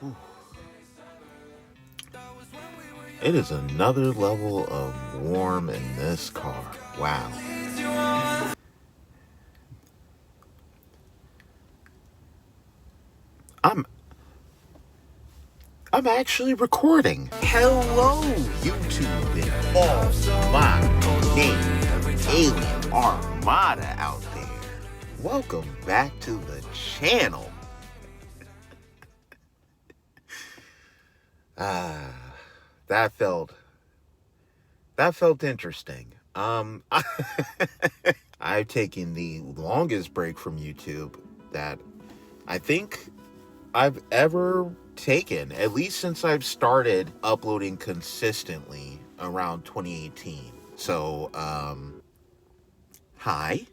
Whew. It is another level of warm in this car. Wow. I'm I'm actually recording. Hello, YouTube and all my game alien armada out there. Welcome back to the channel. That felt interesting. I've taken the longest break from YouTube that I think I've ever taken, at least since I've started uploading consistently around 2018. So, hi.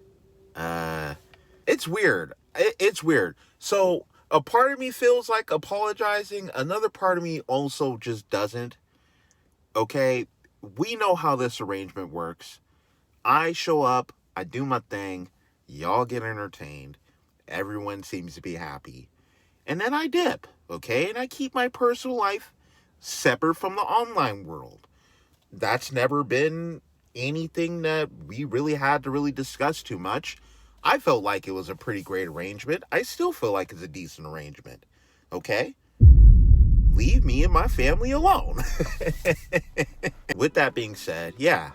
It's weird. It's weird. So, a part of me feels like apologizing. Another part of me also just doesn't. Okay, we know how this arrangement works. I show up, I do my thing, y'all get entertained, everyone seems to be happy, and then I dip, okay? And I keep my personal life separate from the online world. That's never been anything that we really had to really discuss too much. I felt like it was a pretty great arrangement. I still feel like it's a decent arrangement, okay? Leave me and my family alone. With that being said, yeah,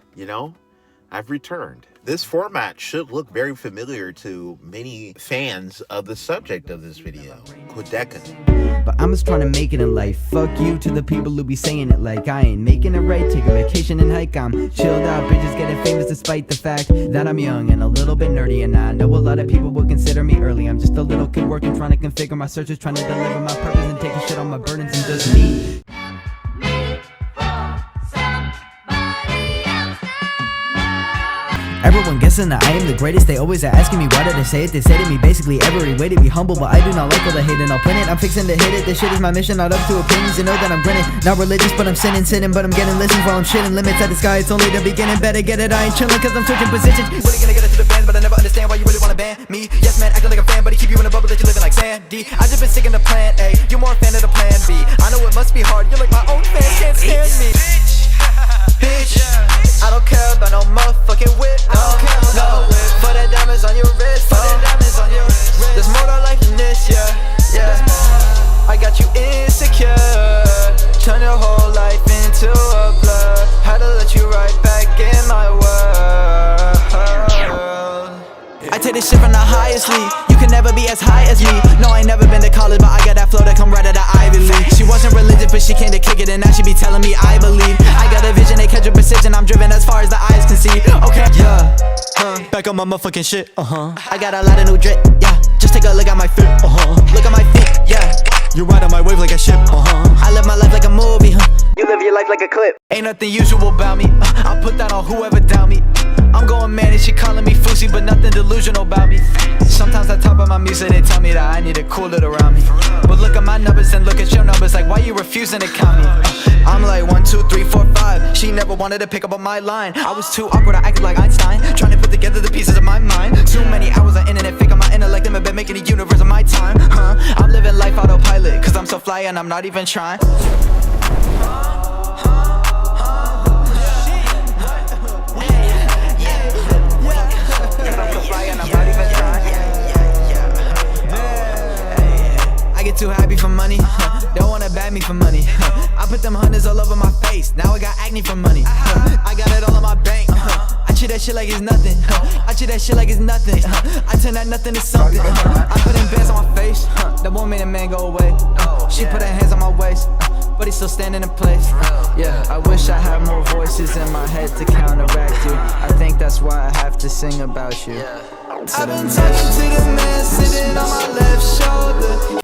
I've returned. This format should look very familiar to many fans of the subject of this video, Quadeca. But I'm just trying to make it in life. Fuck you to the people who be saying it like I ain't making it right. Take a vacation and hike, I'm chilled out. Bitches getting famous despite the fact that I'm young and a little bit nerdy. And I know a lot of people would consider me early. I'm just a little kid working, trying to configure my searches, trying to deliver my purpose and taking shit on my burdens and just me. Everyone guessing that I am the greatest. They always are asking me why did I say it. They say to me basically every way to be humble, but I do not like all the hate and I'll print it. I'm fixing to hit it. This shit is my mission, not up to opinions. You know that I'm grinning, not religious, but I'm sitting, but I'm getting listens while I'm shitting limits at the sky. It's only the beginning. Better get it. I ain't chilling cause I'm switching positions. Really gonna get it to the fans, but I never understand why you really wanna ban me. Yes man, acting like a fan, but he keep you in a bubble that you living like Sandy. I just been sticking to plan A. You're more a fan of the plan B. I know it must be hard. You're like my own fan, can't stand me. Bitch, I don't care about no motherfucking whip. No, for the diamonds on your wrist. There's more to life than this, yeah. I got you insecure. Turn your whole life into a blur. Had to let you right back in my world. I take this shit from the highest league. You can never be as high as me. No, I ain't never been to college, but I got that flow that come right out of Ivy League. She wasn't religious, but she came to kick it, and now she be telling me I believe. I got a vision, they catch a precision. I'm driven as far as the eyes can see. Okay, yeah. Back on my motherfucking shit. I got a lot of new drip. Yeah, just take a look at my feet. Look at my feet. Yeah, you're right on my wave like a ship. I live my life like a movie. You live your life like a clip. Ain't nothing usual about me. I'll put that on whoever doubt me. I'm going mad and she calling me fousey, but nothing delusional about me. Sometimes I talk about my music, they tell me that I need to cool it around me. But look at my numbers and look at your numbers, like why you refusing to count me? I'm like 1, 2, 3, 4, 5. She never wanted to pick up on my line. I was too awkward, I acted like Einstein, trying to put together the pieces of my mind. Too many hours on internet, fake on my intellect, and I've been making the universe of my time. I'm living life autopilot, cause I'm so fly and I'm not even trying. I get too happy for money, they wanna bag me for money. I put them hundreds all over my face, now I got acne for money. I got it all in my bank, I treat that shit like it's nothing. I treat that shit like it's nothing. I turn that nothing to something. I put in bands on my face, that won't make a man go away. She put her hands on my waist, but he's still standing in place. Yeah, I wish I had more voices in my head to counteract you. I think that's why I have to sing about you. I've been talking to the man sitting on my left shoulder.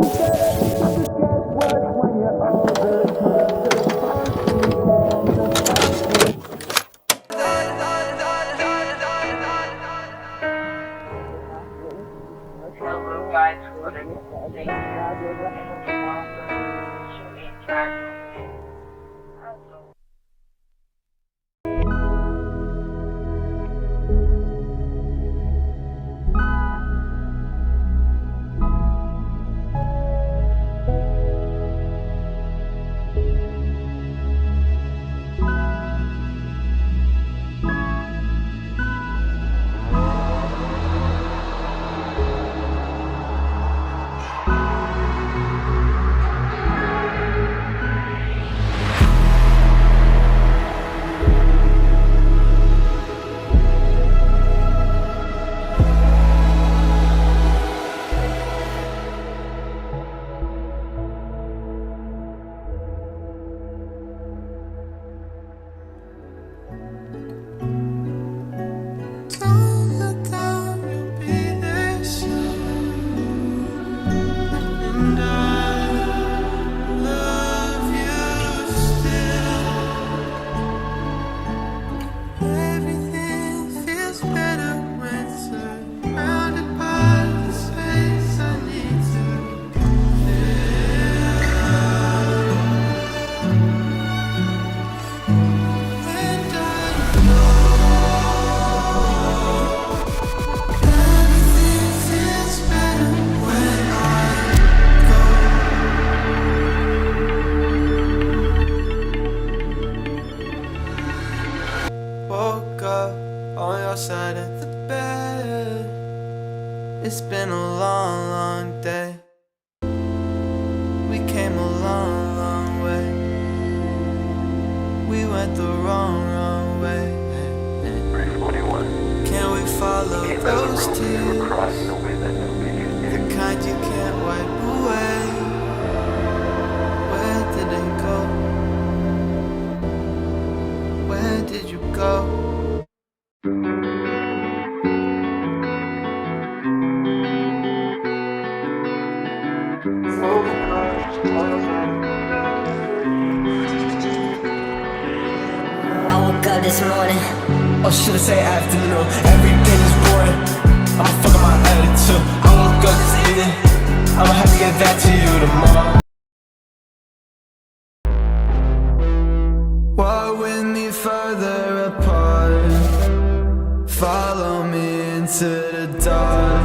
came a long, long way. We went the wrong, wrong way. 341. Can we follow those tears? Across the way that no picture The kind you can't wipe away. Where did they go? Where did you go? I woke up this morning. Or should I say afternoon? Everything is boring. I'ma fuck up my attitude. I woke up this evening. I'ma have to get back to you tomorrow. Walk with me further apart. Follow me into the dark.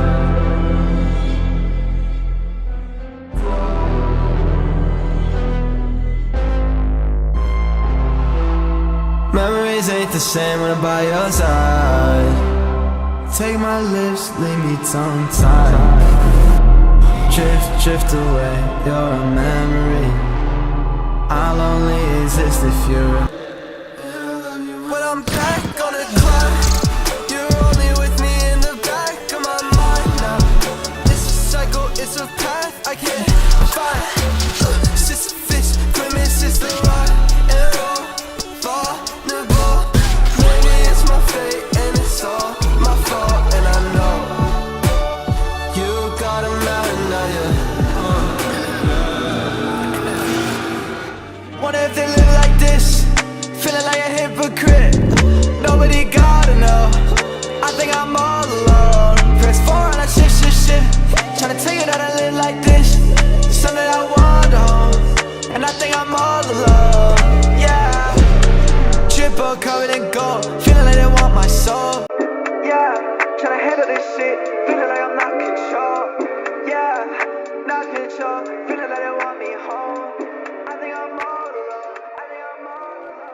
Memories ain't the same when I'm by your side. Take my lips, leave me tongue-tied. Drift, drift away, you're a memory. I'll only exist if you're when I'm back on the clock, you're only with me in the back of my mind now. It's a cycle, it's a path I can't find. Sisyphus, grimace is the rock and roll. Vulnerable, maybe it's my fate and it's all my fault. And I know you got a mountain now, What if they live like this? Feeling like a hypocrite. Nobody gotta know. I think I'm all alone. Press 4 on a shit. Trying to tell you that I live like this. Something I want home. And I think I'm all alone. Yeah. Triple covered in gold. Feeling like they want my soul. Yeah. Trying to handle this shit. Feeling like I'm not control. Yeah. Not control. Feeling like they want me home. I think I'm all alone. I think I'm all alone.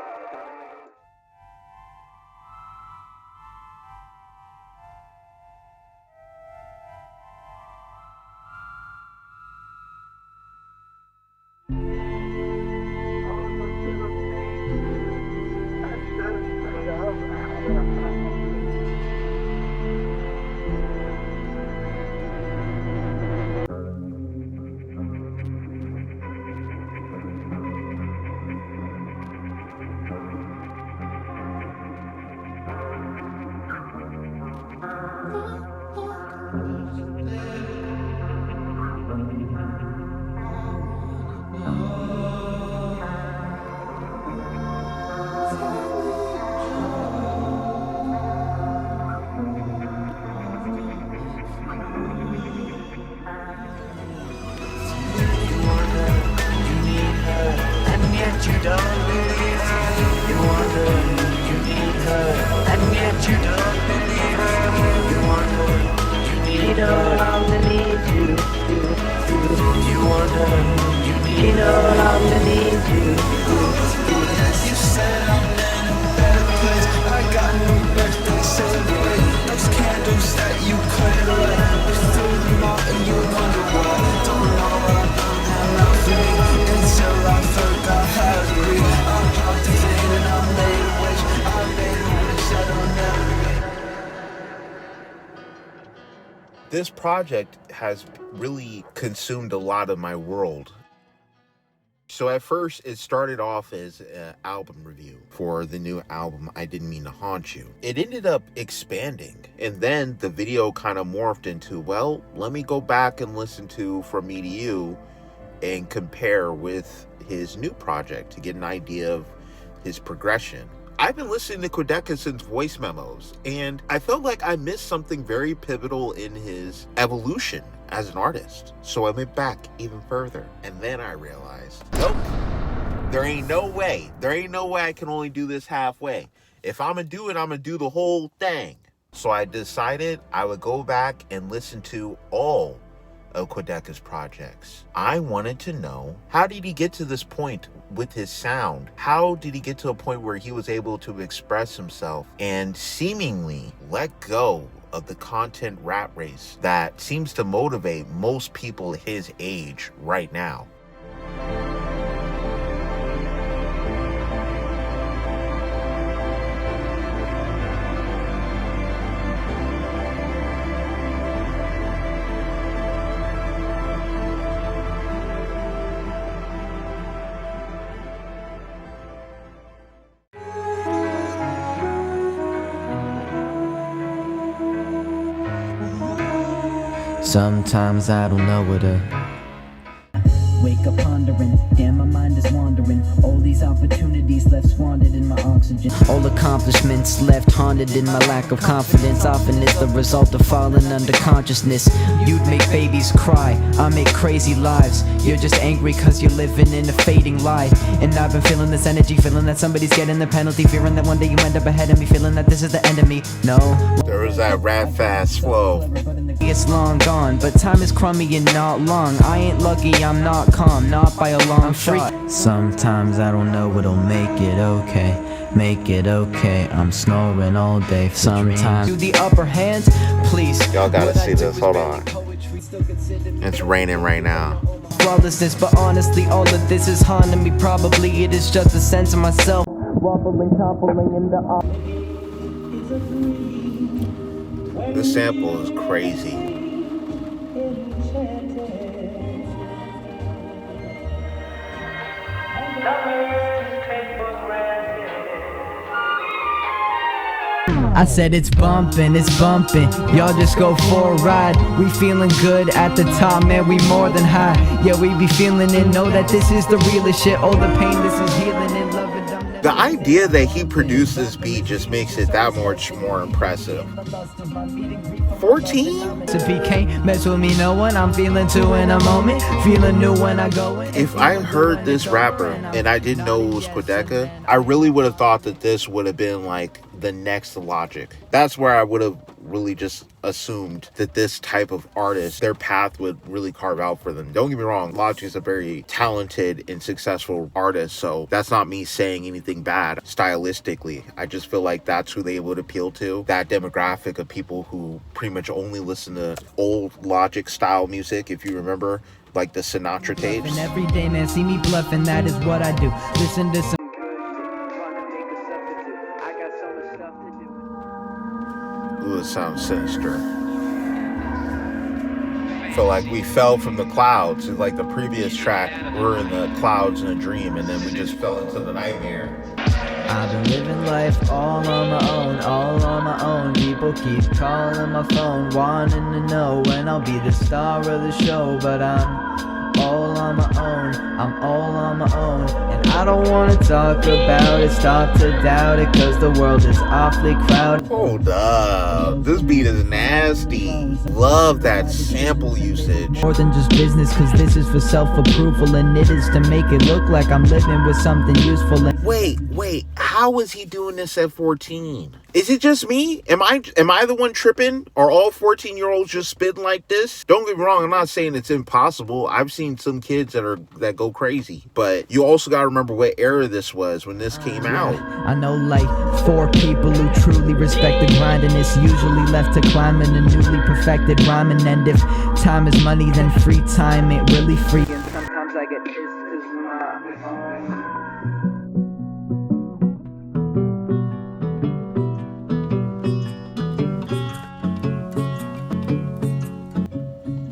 This project has really consumed a lot of my world. So at first, it started off as an album review for the new album, I Didn't Mean to Haunt You. It ended up expanding, and then the video kind of morphed into, well, let me go back and listen to From Me to You and compare with his new project to get an idea of his progression. I've been listening to Quadeca since voice memos, and I felt like I missed something very pivotal in his evolution as an artist. So I went back even further, and then I realized, nope, there ain't no way I can only do this halfway. If I'm gonna do it, I'm gonna do the whole thing. So I decided I would go back and listen to all of Quadeca's projects. I wanted to know, how did he get to this point with his sound? How did he get to a point where he was able to express himself and seemingly let go of the content rat race that seems to motivate most people his age right now? Sometimes I don't know what to wake up pondering, damn my mind is wandering. All these opportunities left squandered in my oxygen. All accomplishments left haunted in my lack of confidence. Often is the result of falling under consciousness. You'd make babies cry, I make crazy lives. You're just angry cause you're living in a fading lie. And I've been feeling this energy, feeling that somebody's getting the penalty, fearing that one day you end up ahead of me, feeling that this is the end of me. No, There was that rap fast flow. it's long gone, but time is crummy and not long. I ain't lucky, I'm not calm, not by a long shot. Sometimes I don't know what'll make it okay. Make it okay, I'm snoring all day. Sometimes to the upper hand, please. Y'all gotta see this, hold on. It's raining right now. Flawlessness, but honestly all of this is haunting me. Probably it is just a sense of myself wobbling, toppling in the This sample is crazy. I said it's bumping, y'all just go for a ride. We feeling good at the top, man, we more than high. Yeah, we be feeling it, know that this is the realest shit. All the pain, this is healing and love it. The idea that he produced this beat just makes it that much more impressive. 14? To PK, mess with me, no one. I'm feeling two in a moment, feeling new when I go in. If I heard this rapper and I didn't know it was Quadeca, I really would have thought that this would have been like the next Logic. That's where I would have really just assumed that this type of artist, their path would really carve out for them. Don't get me wrong, Logic is a very talented and successful artist, so that's not me saying anything bad stylistically. I just feel like that's who they would appeal to, that demographic of people who pretty much only listen to old Logic style music, if you remember, like the Sinatra tapes. And every day, man, see me bluffing, that is what I do. Listen to some. Ooh, it sounds sinister. I feel like we fell from the clouds. Like the previous track, we're in the clouds in a dream, and then we just fell into the nightmare. I've been living life all on my own, all on my own. People keep calling my phone, wanting to know when I'll be the star of the show. But I'm all on my own, I'm all on my own. And I don't wanna talk about it, stop to doubt it, cause the world is awfully crowded. Hold up, this beat is nasty. Love that sample usage. More than just business, cause this is for self-approval, and it is to make it look like I'm living with something useful. And Wait, how is he doing this at 14? Is it just me? Am I the one tripping? Are all 14-year-olds just spitting like this? Don't get me wrong, I'm not saying it's impossible. I've seen some kids that go crazy. But you also gotta remember what era this was when this came out. I know like 4 people who truly respect the grind, and it's usually left to climbing a newly perfected rhyming. And if time is money, then free time ain't really free. And sometimes I get pissed cause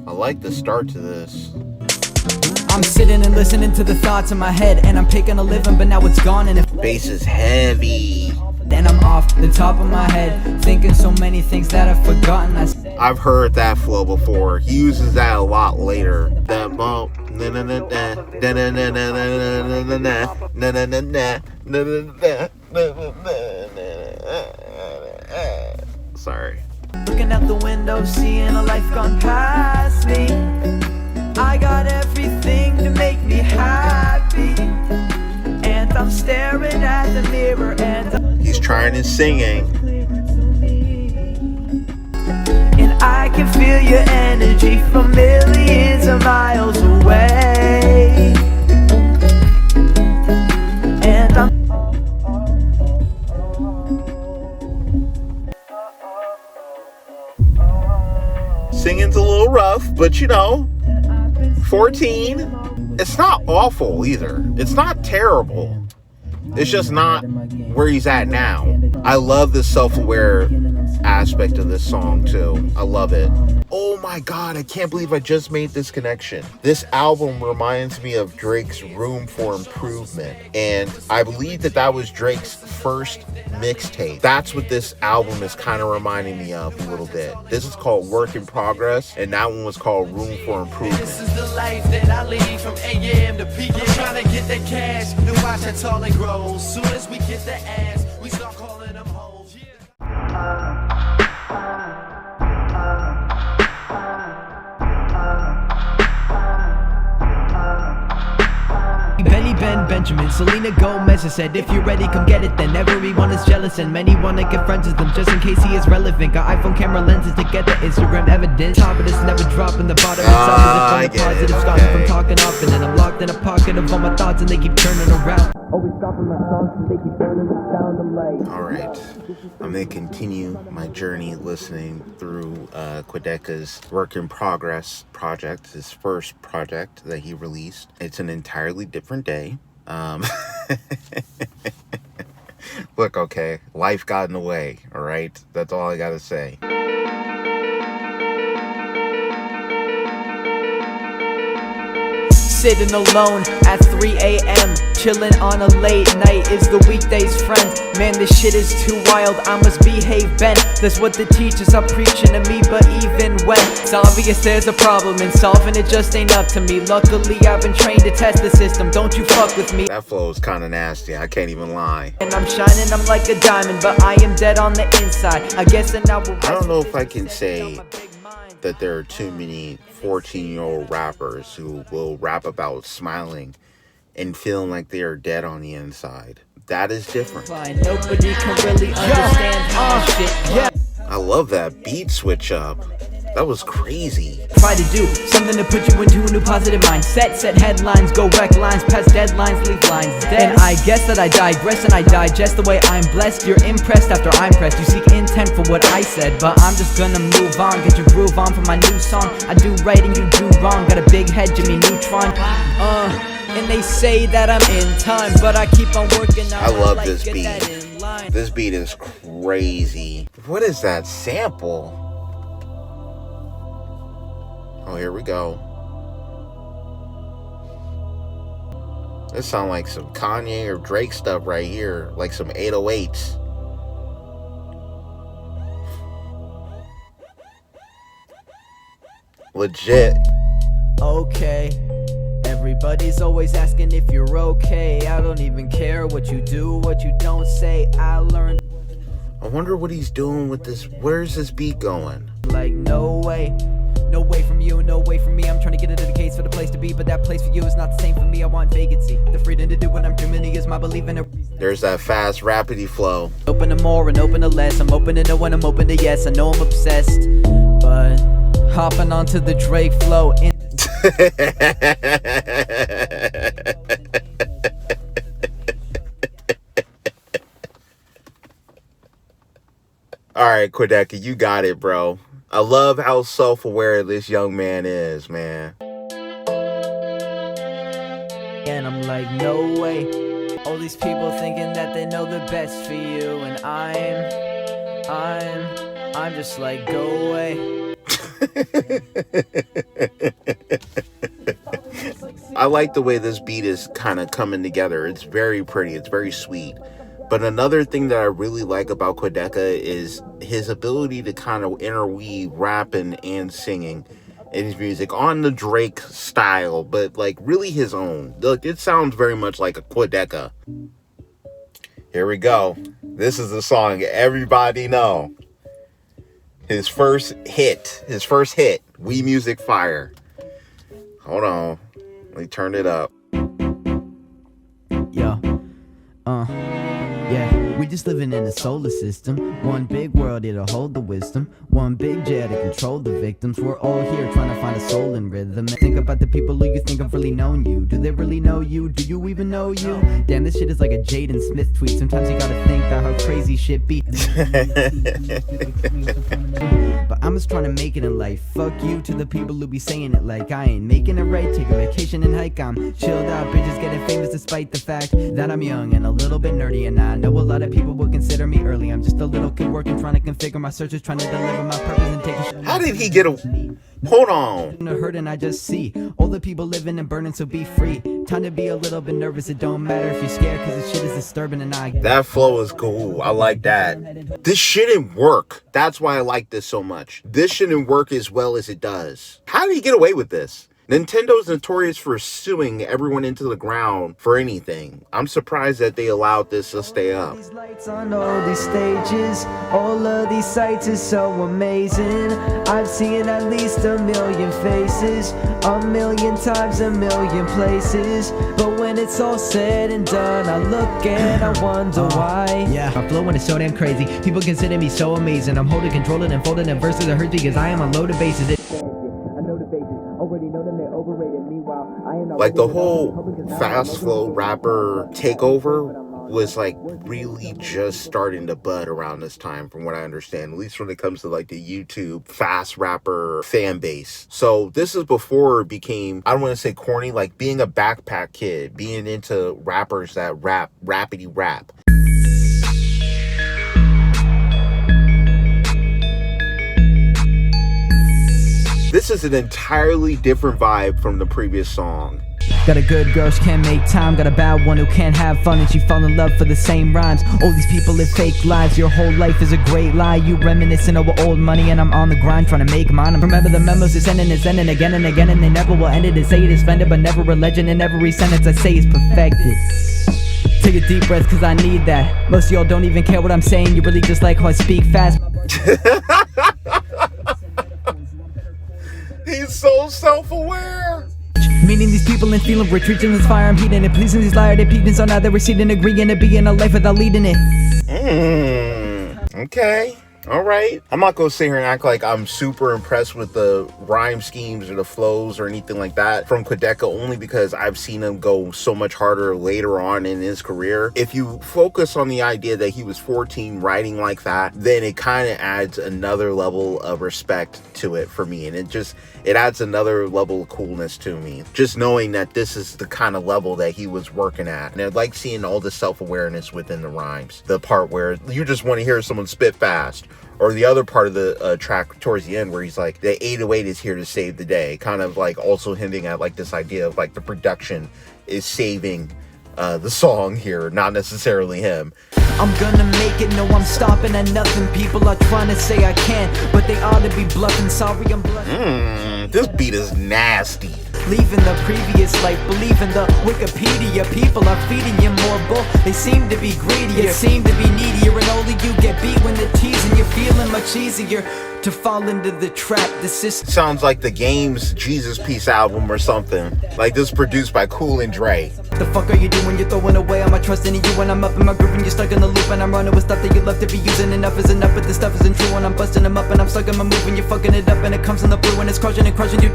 I like the start to this. I'm sitting and listening to the thoughts in my head, and I'm picking a living, but now it's gone. And if Bass is heavy. then I'm off the top of my head, thinking so many things that I've forgotten. I've heard that flow before. He uses that a lot later. That bump. Sorry. Looking out the window, seeing a life gone past me. I got everything to make me happy, and I'm staring at the mirror, and He's trying and singing. and I can feel your energy from millions of miles away. And I'm Singing's a little rough, but you know, 14, it's not awful either. It's not terrible. It's just not where he's at now. I love the self-aware aspect of this song too. I love it. Oh my god, I can't believe I just made this connection. This album reminds me of Drake's Room for Improvement, and I believe that was Drake's first mixtape. That's what this album is kind of reminding me of a little bit. This is called Work in Progress, and that one was called Room for Improvement. This is the life that I lead from AM to PM. Trying to get that cash, and watch that tall and grow. Soon as we get the ass, we start calling them hoes. Benjamin, Selena Gomez has said, if you're ready, come get it then. Everyone is jealous and many wanna get friends with them just in case he is relevant. Got iPhone camera lenses to get the Instagram evidence. Top of this never dropping, the bottom is opposite from the positive. Starting from talking often, and I'm locked in a pocket of all my thoughts and they keep turning around. Always stopping my songs and they keep turning the sound. I'm like, alright, I'm gonna continue my journey listening through Quadeca's Work in Progress project, his first project that he released. It's an entirely different day. Look, okay, life got in the way, all right? That's all I gotta say. sitting alone at 3 a.m. Chilling on a late night is the weekday's friend. Man, this shit is too wild, I must behave, Ben. That's what the teachers are preaching to me, but even when it's obvious there's a problem and solving it just ain't up to me. Luckily I've been trained to test the system, don't you fuck with me. That flow is kinda nasty, I can't even lie. And I'm shining, I'm like a diamond, but I am dead on the inside. I guess and I will. I don't know if I can say that there are too many 14-year-old rappers who will rap about smiling and feeling like they are dead on the inside. That is different. Nobody can really understand how my shit. I love that beat switch up. That was crazy. Try to do something to put you into a new positive mindset. Set headlines, go wreck lines, pass deadlines, leave lines dead. And I guess that I digress and I digest the way I'm blessed. You're impressed after I'm pressed. You seek intent for what I said, but I'm just gonna move on. Get your groove on for my new song. I do right and you do wrong. Got a big head, Jimmy Neutron. And they say that I'm in time, but I keep on working. I love this beat. This beat is crazy. What is that sample? Oh, here we go. This sounds like some Kanye or Drake stuff right here. Like some 808s. Legit. Okay. Everybody's always asking if you're okay. I don't even care what you do, what you don't say. I learned. I wonder what he's doing with this. Where's this beat going? Like, no way. No way from you, no way from me. I'm trying to get into the case for the place to be, but that place for you is not the same for me. I want vacancy. The freedom to do what I'm dreaming is my belief in a reason. There's that fast, rapidy flow. Open to more and open to less. I'm open to no and I'm open to yes. I know I'm obsessed, but hopping onto the Drake flow. Alright, Quadeca, you got it, bro. I love how self-aware this young man is, man. And I'm like, no way. All these people thinking that they know the best for you, and I'm just like, go away. I like the way this beat is kind of coming together. It's very pretty. It's very sweet. But another thing that I really like about Quadeca is his ability to kind of interweave rapping and singing in his music on the Drake style, but like really his own. Look, it sounds very much like a Quadeca. Here we go. This is the song everybody know. His first hit. We Music Fire. Hold on. Let me turn it up. Yeah. Yeah. We just living in a solar system. One big world, it'll hold the wisdom. One big jail to control the victims. We're all here trying to find a soul in rhythm. Think about the people who you think have really known you. Do they really know you? Do you even know you? Damn, this shit is like a Jaden Smith tweet. Sometimes you gotta think that how crazy shit be. But I'm just trying to make it in life. Fuck you to the people who be saying it like I ain't making it right. Take a vacation and hike. I'm chilled out, bitches getting famous despite the fact that I'm young and a little bit nerdy. And I know a lot of people will consider me early. I'm just a little kid working, trying to configure my searches, trying to deliver my purpose and take a shit. How did he get a... Hold on. Hurt and I just see all the people living and burning, so be free. Time to be a little bit nervous. It don't matter if you're scared, cause this shit is disturbing. And that flow is cool. I like that. This shouldn't work. That's why I like this so much. This shouldn't work as well as it does. How did he get away with this? Nintendo's notorious for suing everyone into the ground for anything. I'm surprised that they allowed this to stay up. These lights on all these stages, all of these sights is so amazing. I've seen at least 1 million faces, 1 million times, 1 million places. But when it's all said and done, I look and I wonder why. Yeah, my flowing is so damn crazy. People consider me so amazing. I'm holding, controlling, and folding in verses that hurt because I am a load of bases. Like the whole fast flow rapper takeover was like really just starting to bud around this time, from what I understand, at least when it comes to like the YouTube fast rapper fan base. So this is before it became, I don't want to say corny, like being a backpack kid, being into rappers that rap rappity rap. This is an entirely different vibe from the previous song. Got a good girl, she can't make time. Got a bad one who can't have fun, and she fall in love for the same rhymes. All these people live fake lives. Your whole life is a great lie. You reminiscing over old money, and I'm on the grind trying to make mine. Remember the memos is ending again and again, and they never will end it. And say it is vended, but never a legend. And every sentence I say is perfected. Take a deep breath, cause I need that. Most of y'all don't even care what I'm saying. You really just like how I speak fast. He's so self-aware. Meaning these people and feeling we're treating this fire, I'm heating it. Pleasing these liar dependents on how they're receding, agreeing to be in a life without leading it. Okay. All right. I'm not going to sit here and act like I'm super impressed with the rhyme schemes or the flows or anything like that from Quadeca, only because I've seen him go so much harder later on in his career. If you focus on the idea that he was 14 writing like that, then it kind of adds another level of respect to it for me. And it adds another level of coolness to me. Just knowing that this is the kind of level that he was working at. And I like seeing all the self-awareness within the rhymes. The part where you just want to hear someone spit fast. Or the other part of the track towards the end where he's like, the 808 is here to save the day. Kind of like also hinting at like this idea of like the production is saving the song here, not necessarily him. I'm gonna make it, no I'm stopping at nothing. People are trying to say I can't, but they ought to be bluffing. Sorry, I'm bluffing. This beat is nasty. Leaving the previous life, believing the Wikipedia. People are feeding you more bull. They seem to be greedier, seem to be needier, and only you get beat when they're teasing. You're feeling much easier to fall into the trap. This is sounds like the Game's Jesus Peace album or something. Like this produced by Cool and Dre. The fuck are you doing? You're throwing away all my trust in you when I'm up in my group and you're stuck in the loop and I'm running with stuff that you love to be using. Enough is enough, but this stuff isn't true when I'm busting them up and I'm stuck in my move and you're fucking it up and it comes in the blue and it's crushing and crushing you.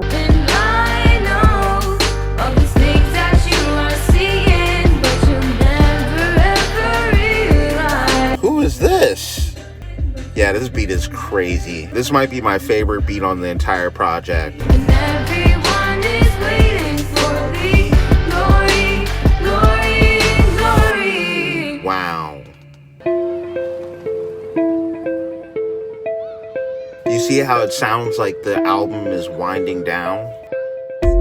And I know all these things that you are seeing, but you'll never ever realize. Who is this? Yeah, this beat is crazy. This might be my favorite beat on the entire project. And everyone is waiting for the glory, glory, glory. Wow. You see how it sounds like the album is winding down?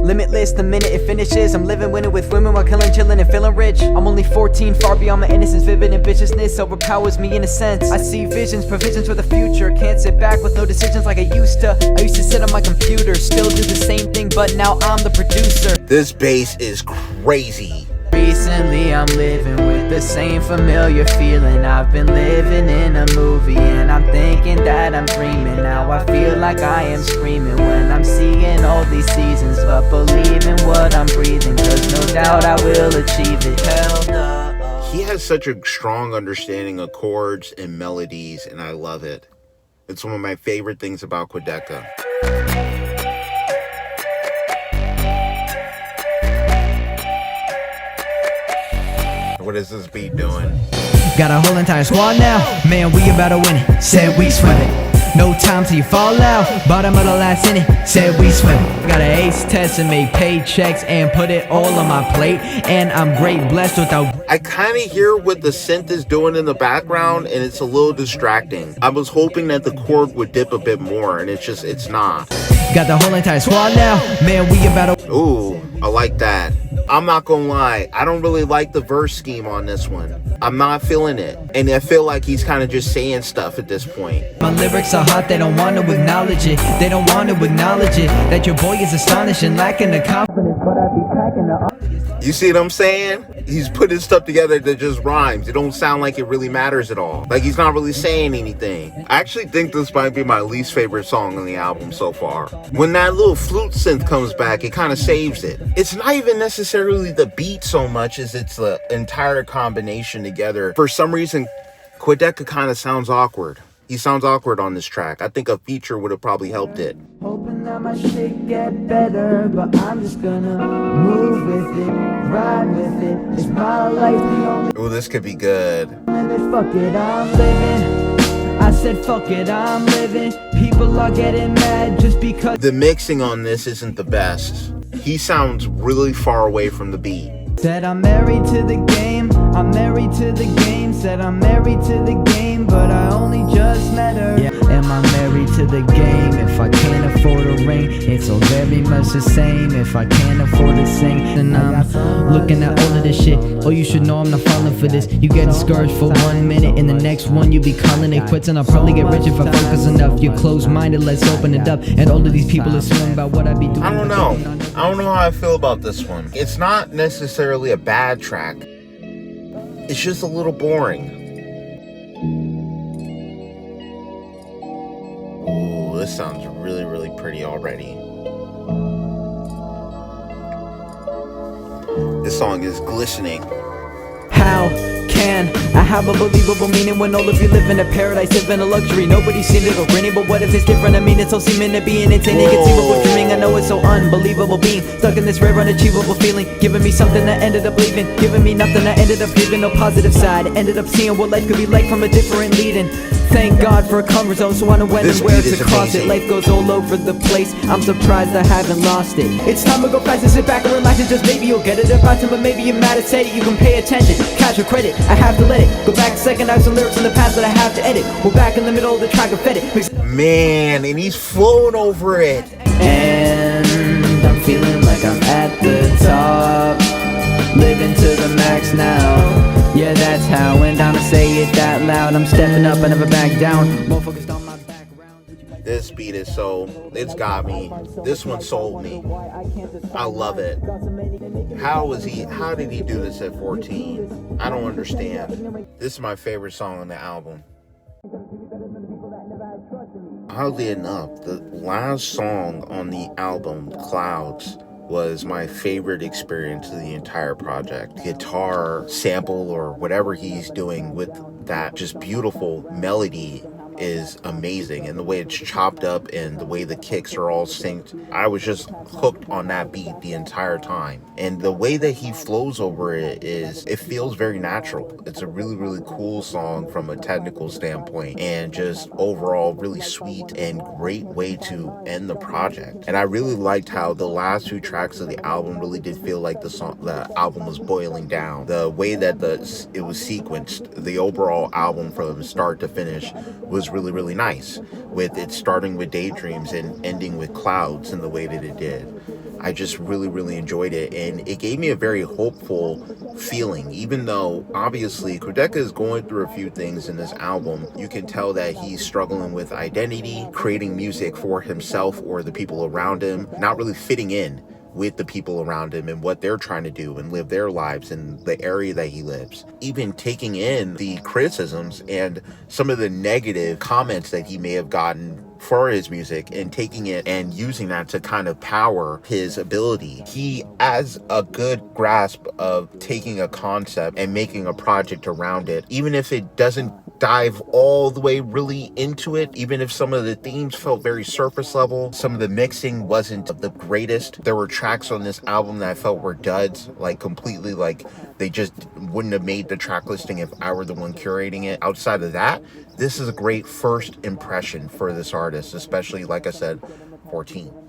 Limitless the minute it finishes. I'm living winning with women while killing, chilling, and feeling rich. I'm only 14, far beyond my innocence. Vivid ambitiousness overpowers me in a sense. I see visions, provisions for the future. Can't sit back with no decisions like I used to. I used to sit on my computer, still do the same thing, but now I'm the producer. This bass is crazy. Recently I'm living with the same familiar feeling. I've been living in a movie and I'm thinking that I'm dreaming. Now I feel like I am screaming when I'm seeing all these seasons, but believing what I'm breathing, cause no doubt I will achieve it. Hell no. He has has such a strong understanding of chords and melodies, and I love it. It's one of my favorite things about Quadeca. What is this beat doing? Got a whole entire squad now. Man, we about to win it. Said we swim it. No time till you fall out. Bottom of the last inning. Said we swim it. Got an ace test and made paychecks and put it all on my plate. And I'm great blessed without. I kind of hear what the synth is doing in the background, and it's a little distracting. I was hoping that the chord would dip a bit more, and it's not. Got the whole entire squad now. Man, we about to. Ooh, I like that. I'm not gonna lie, I don't really like the verse scheme on this one. I'm not feeling it. And I feel like he's kind of just saying stuff at this point. My lyrics are hot, they don't want to acknowledge it. They don't want to acknowledge it. That your boy is astonishing, lacking the confidence, but I be packing the. You see what I'm saying? He's putting stuff together that just rhymes. It don't sound like it really matters at all. Like he's not really saying anything. I actually think this might be my least favorite song on the album so far. When that little flute synth comes back, it kind of saves it. It's not even necessarily the beat so much as it's the entire combination together. For some reason, Quadeca kind of sounds awkward. He sounds awkward on this track. I think a feature would have probably helped it. Hoping that my shit get better, but I'm just gonna move with it, ride with it. It's my life, the only. Oh, this could be good. Fuck it, I'm living. I said fuck it, I'm living. People are getting mad just because. The mixing on this isn't the best. He sounds really far away from the beat. Said I'm married to the game, I'm married to the game. Said I'm married to the game, but I only just met her. Yeah. Am I married to the game? If I can't afford a ring, it's all very much the same. If I can't afford to sing, then I'm looking at all of this shit. Oh, you should know I'm not falling for this. You get discouraged for 1 minute, and the next one you be calling it quits. And I'll probably get rich if I focus enough. You're closed-minded, let's open it up. And all of these people assuming about what I be doing. I don't know. I don't know how I feel about this one. It's not necessarily a bad track. It's just a little boring. Ooh, this sounds really, really pretty already. This song is glistening. How can I have a believable meaning when all of you live in a paradise, live in a luxury? Nobody's seen it or grinning, but what if it's different? I mean, it's all seeming to be an inconceivable dreaming. I know it's so unbelievable being stuck in this rare, unachievable feeling. Giving me something I ended up leaving, giving me nothing I ended up giving. No positive side, ended up seeing what life could be like from a different leading. Thank God for a comfort zone, so I know when and where to cross it. Life goes all over the place, I'm surprised I haven't lost it. It's time to go fast and sit back and relax and just maybe you'll get it about time, but maybe you're mad at said it. You can pay attention, cash or credit, I have to let it go back a second. I have some lyrics in the past that I have to edit. We're back in the middle of the track, I fed it. Man, and he's flowing over it. And I'm feeling like I'm at the top, living to the max now. Yeah, that's how, and I'ma say it that loud. I'm stepping up, I never back down. More focused on my background. This beat is it's got me. This one sold me. I love it. How did he do this at 14? I don't understand. This is my favorite song on the album. Oddly enough, the last song on the album, Clouds, was my favorite experience of the entire project. Guitar sample or whatever he's doing with that just beautiful melody is amazing, and the way it's chopped up and the way the kicks are all synced. I was just hooked on that beat the entire time, and the way that he flows over it feels very natural. It's a really, really cool song from a technical standpoint, and just overall really sweet and great way to end the project. And I really liked how the last two tracks of the album really did feel like the album was boiling down. The way that it was sequenced, the overall album from start to finish was really, really nice, with it starting with Daydreams and ending with Clouds in the way that it did. I just really, really enjoyed it, and it gave me a very hopeful feeling, even though obviously Quadeca is going through a few things in this album. You can tell that he's struggling with identity, creating music for himself or the people around him, not really fitting in with the people around him and what they're trying to do and live their lives in the area that he lives. Even taking in the criticisms and some of the negative comments that he may have gotten for his music and taking it and using that to kind of power his ability. He has a good grasp of taking a concept and making a project around it, even if it doesn't dive all the way really into it, even if some of the themes felt very surface level, some of the mixing wasn't the greatest. There were tracks on this album that I felt were duds, like completely, like they just wouldn't have made the track listing if I were the one curating it. Outside of that, this is a great first impression for this artist, especially, like I said, 14.